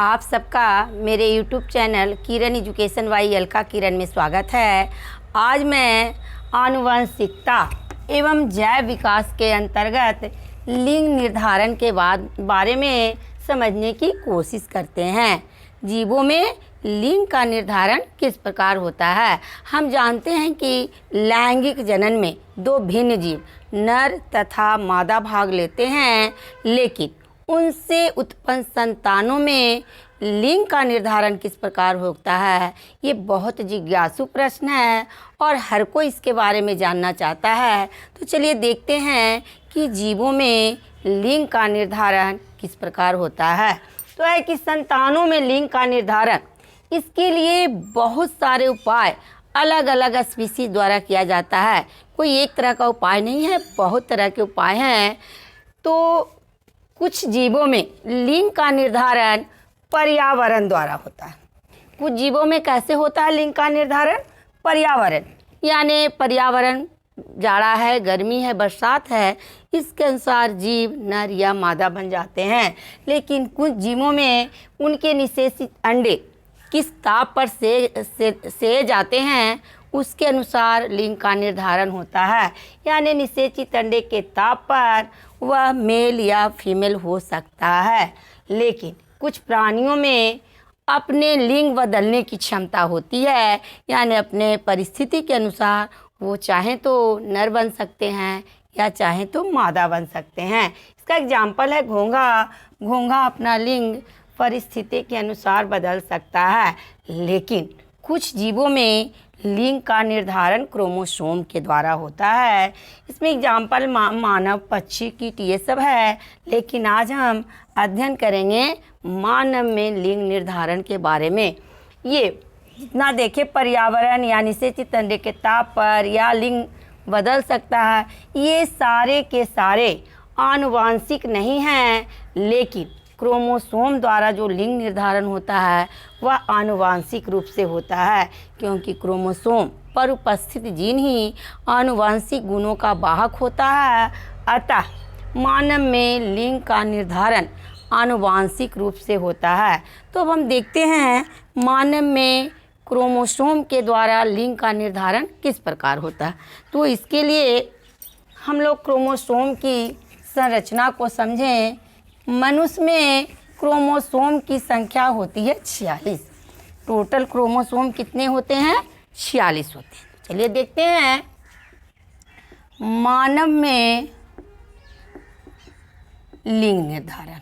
आप सबका मेरे YouTube चैनल किरण एजुकेशन वाई अलका किरण में स्वागत है। आज मैं आनुवंशिकता एवं जैव विकास के अंतर्गत लिंग निर्धारण के बारे में समझने की कोशिश करते हैं। जीवों में लिंग का निर्धारण किस प्रकार होता है। हम जानते हैं कि लैंगिक जनन में दो भिन्न जीव नर तथा मादा भाग लेते हैं, लेकिन उनसे उत्पन्न संतानों में लिंग का निर्धारण किस प्रकार होता है, ये बहुत जिज्ञासु प्रश्न है और हर कोई इसके बारे में जानना चाहता है। तो चलिए देखते हैं कि जीवों में लिंग का निर्धारण किस प्रकार होता है। तो है कि संतानों में लिंग का निर्धारण, इसके लिए बहुत सारे उपाय अलग अलग स्पीशीज द्वारा किया जाता है। कोई एक तरह का उपाय नहीं है, बहुत तरह के उपाय हैं। तो कुछ जीवों में लिंग का निर्धारण पर्यावरण द्वारा होता है। कुछ जीवों में कैसे होता है लिंग का निर्धारण? पर्यावरण, यानी पर्यावरण जाड़ा है, गर्मी है, बरसात है, इसके अनुसार जीव नर या मादा बन जाते हैं। लेकिन कुछ जीवों में उनके निषेचित अंडे किस ताप पर सेए जाते हैं, उसके अनुसार लिंग का निर्धारण होता है। यानी निषेचित अंडे के ताप पर वह मेल या फीमेल हो सकता है। लेकिन कुछ प्राणियों में अपने लिंग बदलने की क्षमता होती है, यानी अपने परिस्थिति के अनुसार वो चाहें तो नर बन सकते हैं या चाहें तो मादा बन सकते हैं। इसका एग्जाम्पल है घोंघा। घोंघा अपना लिंग परिस्थिति के अनुसार बदल सकता है। लेकिन कुछ जीवों में लिंग का निर्धारण क्रोमोसोम के द्वारा होता है। इसमें एग्जाम्पल मानव, पक्षी, कीट ये सब है। लेकिन आज हम अध्ययन करेंगे मानव में लिंग निर्धारण के बारे में। ये जितना देखे पर्यावरण या निषेचित अंडे के ताप पर या लिंग बदल सकता है, ये सारे के सारे आनुवांशिक नहीं हैं, लेकिन क्रोमोसोम द्वारा जो लिंग निर्धारण होता है वह आनुवांशिक रूप से होता है, क्योंकि क्रोमोसोम पर उपस्थित जीन ही आनुवांशिक गुणों का वाहक होता है। अतः मानव में लिंग का निर्धारण आनुवांशिक रूप से होता है। तो अब हम देखते हैं मानव में क्रोमोसोम के द्वारा लिंग का निर्धारण किस प्रकार होता है। तो इसके लिए हम लोग क्रोमोसोम की संरचना को समझें। मनुष्य में क्रोमोसोम की संख्या होती है 46। टोटल क्रोमोसोम कितने होते हैं? 46 होते हैं। चलिए देखते हैं मानव में लिंग निर्धारण।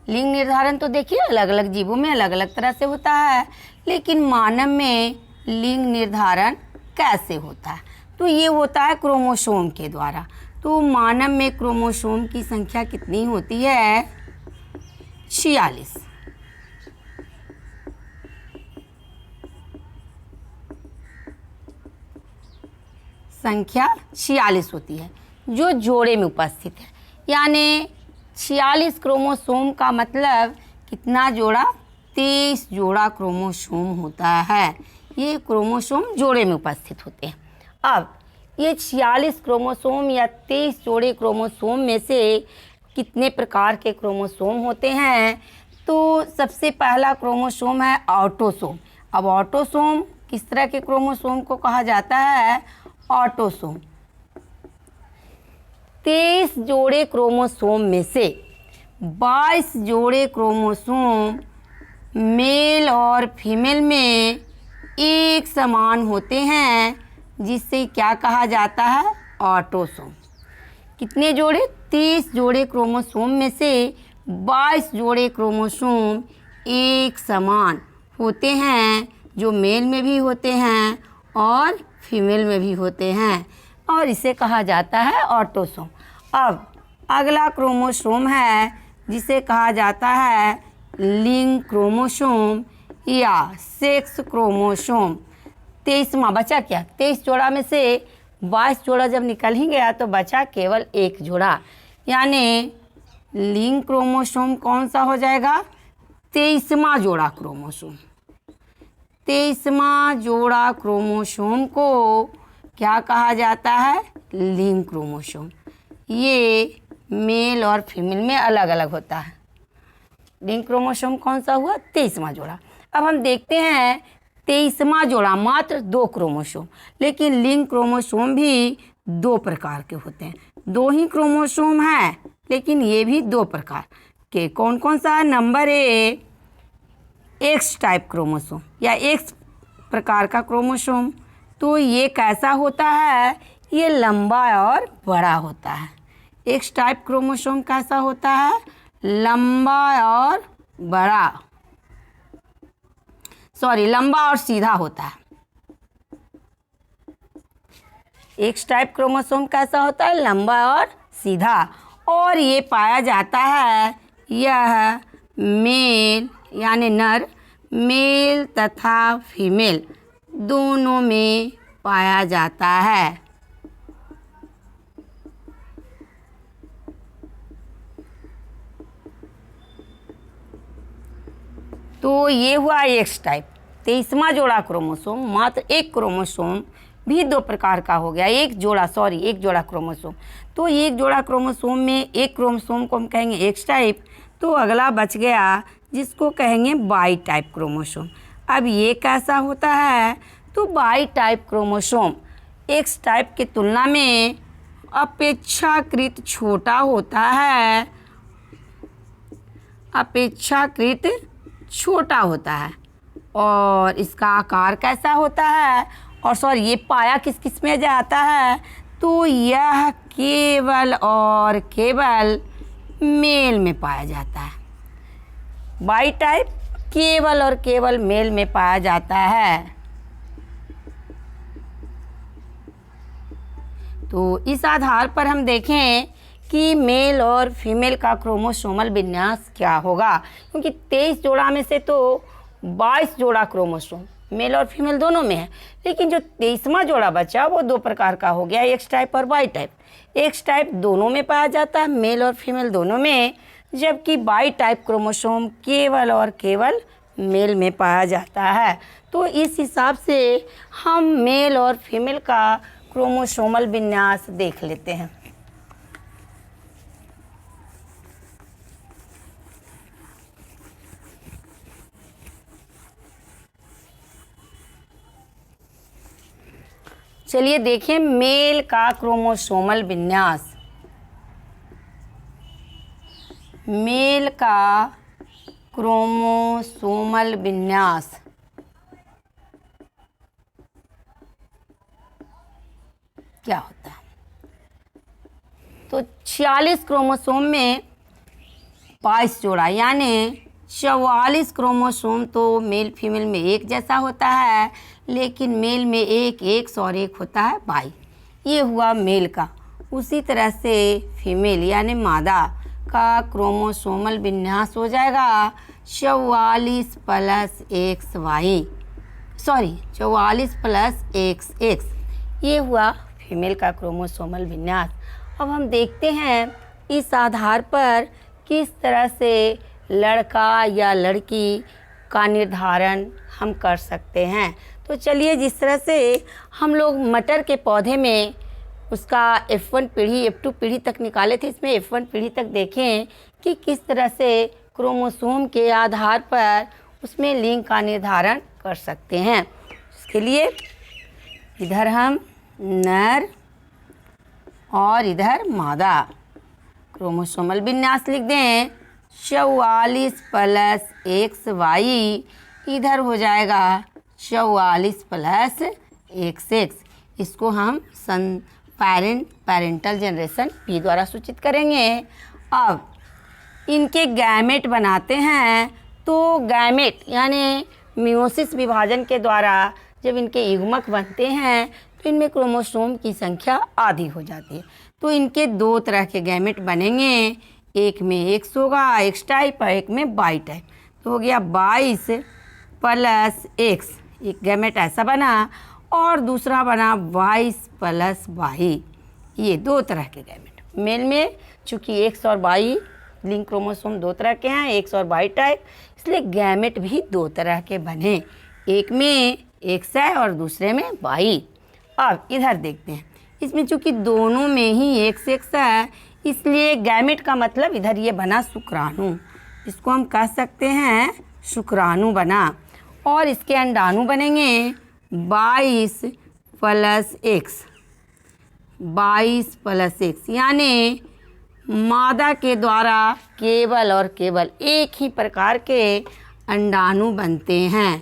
लिंग निर्धारण तो देखिए अलग अलग जीवों में अलग अलग तरह से होता है, लेकिन मानव में लिंग निर्धारण कैसे होता है? तो ये होता है क्रोमोसोम के द्वारा। तो मानव में क्रोमोसोम की संख्या कितनी होती है? 46। संख्या 46 होती है जो जोड़े में उपस्थित है। यानी 46 क्रोमोसोम का मतलब कितना जोड़ा? 23 जोड़ा क्रोमोसोम होता है। ये क्रोमोसोम जोड़े में उपस्थित होते हैं। अब ये 46 क्रोमोसोम या 23 जोड़े क्रोमोसोम में से कितने प्रकार के क्रोमोसोम होते हैं? तो सबसे पहला क्रोमोसोम है ऑटोसोम। अब ऑटोसोम किस तरह के क्रोमोसोम को कहा जाता है? ऑटोसोम। 23 जोड़े क्रोमोसोम में से 22 जोड़े क्रोमोसोम मेल और फीमेल में एक समान होते हैं, जिससे क्या कहा जाता है? ऑटोसोम। कितने जोड़े? 30 जोड़े क्रोमोसोम में से 22 जोड़े क्रोमोसोम एक समान होते हैं, जो मेल में भी होते हैं और फीमेल में भी होते हैं, और इसे कहा जाता है ऑटोसोम। अब अगला क्रोमोसोम है जिसे कहा जाता है लिंग क्रोमोसोम या सेक्स क्रोमोसोम। 23वां बचा क्या? 23 जोड़ा में से 22 जोड़ा जब निकल ही गया तो बचा केवल एक जोड़ा। यानी लिंग क्रोमोसोम कौन सा हो जाएगा? 23वां जोड़ा क्रोमोसोम। 23वां जोड़ा क्रोमोसोम को क्या कहा जाता है? लिंग क्रोमोसोम। ये मेल और फीमेल में अलग अलग होता है। लिंक क्रोमोसोम कौन सा हुआ? 23वां जोड़ा। अब हम देखते हैं 23वां जोड़ा मात्र 2 क्रोमोसोम, लेकिन लिंक क्रोमोसोम भी 2 प्रकार के होते हैं। 2 ही क्रोमोसोम हैं, लेकिन ये भी 2 प्रकार के। कौन कौन सा है? Number A, x type chromosome या एक्स प्रकार का क्रोमोसोम। तो ये कैसा होता है? ये लंबा और बड़ा होता है। एक्स टाइप क्रोमोसोम कैसा होता है? लंबा और बड़ा, लंबा और सीधा होता है। एक्स टाइप क्रोमोसोम कैसा होता है? लंबा और सीधा। और ये पाया जाता है, यह मेल यानी नर, मेल तथा फीमेल दोनों में पाया जाता है। तो ये हुआ एक्स टाइप। 23वां जोड़ा क्रोमोसोम, मात्र एक क्रोमोसोम भी 2 प्रकार का हो गया। एक जोड़ा क्रोमोसोम। तो एक जोड़ा क्रोमोसोम में एक क्रोमोसोम को हम कहेंगे एक्स टाइप। तो अगला बच गया जिसको कहेंगे वाई टाइप क्रोमोसोम। अब ये कैसा होता है? तो Y type chromosome X type की तुलना में अपेक्षाकृत छोटा होता है, और इसका आकार कैसा होता है? और ये पाया किस किस में जाता है? तो यह केवल और केवल मेल में पाया जाता है। वाई टाइप केवल और केवल मेल में पाया जाता है। तो इस आधार पर हम देखें कि मेल और फीमेल का क्रोमोसोमल विन्यास क्या होगा, क्योंकि 23 जोड़ा में से तो 22 जोड़ा क्रोमोसोम मेल और फीमेल दोनों में है, लेकिन जो 23वां जोड़ा बचा वो 2 प्रकार का हो गया, एक्स टाइप और वाई टाइप। एक्स टाइप दोनों में पाया जाता है, मेल और फीमेल दोनों में, जबकि वाई टाइप क्रोमोसोम केवल और केवल मेल में पाया जाता है। तो इस हिसाब से हम मेल और फीमेल का क्रोमोसोमल विन्यास देख लेते हैं। चलिए देखें मेल का क्रोमोसोमल विन्यास। मेल का क्रोमोसोमल विन्यास क्या होता है? तो 46 क्रोमोसोम में 22 जोड़ा, यानी 44 क्रोमोसोम तो मेल फीमेल में एक जैसा होता है, लेकिन मेल में एक एक्स और एक होता है वाई। ये हुआ मेल का। उसी तरह से फीमेल यानी मादा का क्रोमोसोमल विन्यास हो जाएगा 44 plus X Y, 44 plus X X. ये हुआ फीमेल का क्रोमोसोमल विन्यास। अब हम देखते हैं इस आधार पर किस तरह से लड़का या लड़की का निर्धारण हम कर सकते हैं। तो चलिए, जिस तरह से हम लोग मटर के पौधे में उसका F1 पीढ़ी F2 पीढ़ी तक निकाले थे, इसमें F1 पीढ़ी तक देखें कि किस तरह से क्रोमोसोम के आधार पर उसमें लिंग का निर्धारण कर सकते हैं। इसके लिए इधर हम नर और इधर मादा क्रोमोसोमल विन्यास लिख दें 44 प्लस एक्स वाई, इधर हो जाएगा 44 प्लस एक्स एक्स। इसको हम पेरेंटल जनरेशन पी द्वारा सूचित करेंगे। अब इनके गैमेट बनाते हैं, तो गैमेट यानी मियोसिस विभाजन के द्वारा जब इनके युग्मक बनते हैं तो इनमें क्रोमोसोम की संख्या आधी हो जाती है। तो इनके 2 तरह के गैमेट बनेंगे, एक में एक्स होगा एक्स टाइप और एक में वाई टाइप। तो हो गया 22 प्लस एक्स, एक गैमेट ऐसा बना, और दूसरा बना 22 प्लस वाई। ये 2 तरह के गैमेट। मेल में चूँकि एक्स और वाई लिंक क्रोमोसोम 2 तरह के हैं, एक्स और वाई टाइप, इसलिए गैमेट भी 2 तरह के बने, एक में एक्स है और दूसरे में वाई। अब इधर देखते हैं, इसमें चूँकि दोनों में ही एक्स एक्स है, इसलिए गैमेट का मतलब इधर ये बना शुक्राणु। इसको हम कह सकते हैं शुक्राणु बना। और इसके अंडाणु बनेंगे 22 + x, 22 + x, यानी मादा के द्वारा केवल और केवल एक ही प्रकार के अंडाणु बनते हैं।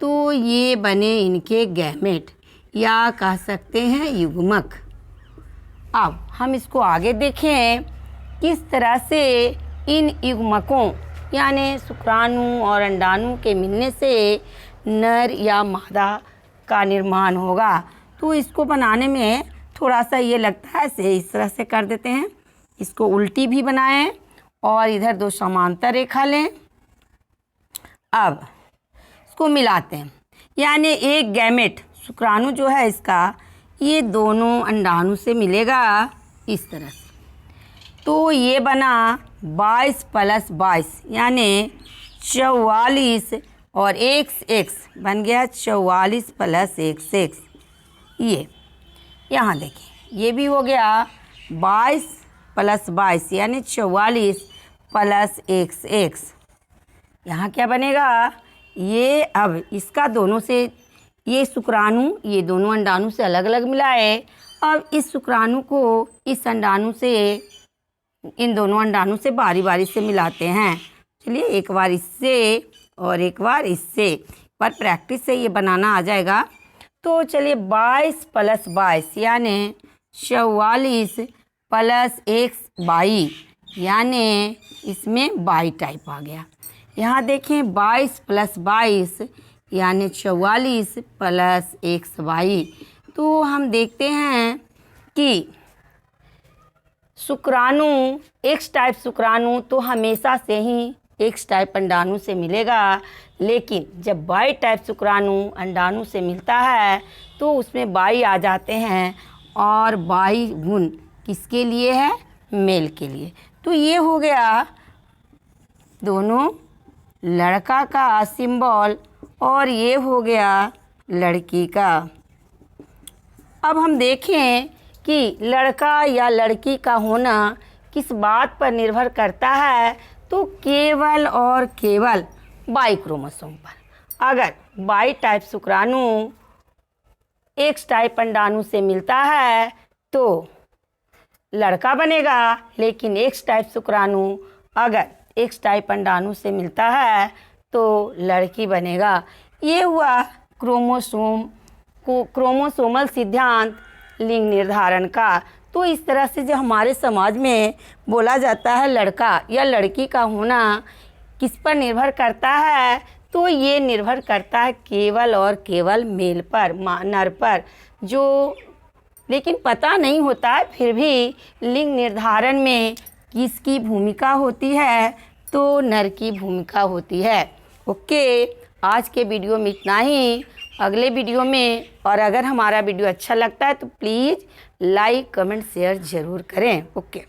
तो ये बने इनके गैमेट या कह सकते हैं युग्मक। अब हम इसको आगे देखें किस तरह से इन युग्मकों यानी शुक्राणु और अंडाणु के मिलने से नर या मादा का निर्माण होगा। तो इसको बनाने में थोड़ा सा ये लगता है, ऐसे इस तरह से कर देते हैं, इसको उल्टी भी बनाएं और इधर 2 समांतर रेखा लें। अब इसको मिलाते हैं, यानी एक गैमेट शुक्राणु जो है इसका, ये दोनों अंडाणु से मिलेगा इस तरह से। तो ये बना 22 + 22, यानी 44 और x बन गया 44 + x। ये यहाँ देखिए, ये भी हो गया 22 + 22, यानी 44 + x। यहाँ क्या बनेगा, ये अब इसका दोनों से, ये शुक्राणु ये दोनों अंडाणु से अलग अलग मिलाए। अब इस शुक्राणु को इस अंडाणु से, इन दोनों अंडाणु से बारी बारी से मिलाते हैं। चलिए एक बार इससे और एक बार इससे, पर प्रैक्टिस से ये बनाना आ जाएगा। तो चलिए 22 + 22, यानी 44 + x 22, यानी इसमें बाई टाइप आ गया। यहाँ देखें 22 + 22, यानी 44 + x 22। तो हम देखते हैं कि शुक्राणु एक्स टाइप शुक्राणु तो हमेशा से ही एक्स टाइप अंडाणु से मिलेगा, लेकिन जब वाई टाइप शुक्राणु अंडाणु से मिलता है तो उसमें बाई आ जाते हैं, और बाई गुण किसके लिए है, मेल के लिए। तो ये हो गया दोनों लड़का का सिंबल और ये हो गया लड़की का। अब हम देखें कि लड़का या लड़की का होना किस बात पर निर्भर करता है, तो केवल और केवल बाई क्रोमोसोम पर। अगर बाई टाइप शुक्राणु एक्स टाइप अंडाणु से मिलता है तो लड़का बनेगा, लेकिन एक्स टाइप शुक्राणु अगर एक्स टाइप अंडाणु से मिलता है तो लड़की बनेगा। ये हुआ क्रोमोसोमल सिद्धांत लिंग निर्धारण का। तो इस तरह से जो हमारे समाज में बोला जाता है लड़का या लड़की का होना किस पर निर्भर करता है, तो ये निर्भर करता है केवल और केवल मेल पर, नर पर, जो लेकिन पता नहीं होता है फिर भी लिंग निर्धारण में किसकी भूमिका होती है, तो नर की भूमिका होती है। ओके, आज के वीडियो में इतना ही। अगले वीडियो में, और अगर हमारा वीडियो अच्छा लगता है तो प्लीज़ लाइक कमेंट शेयर ज़रूर करें। ओके।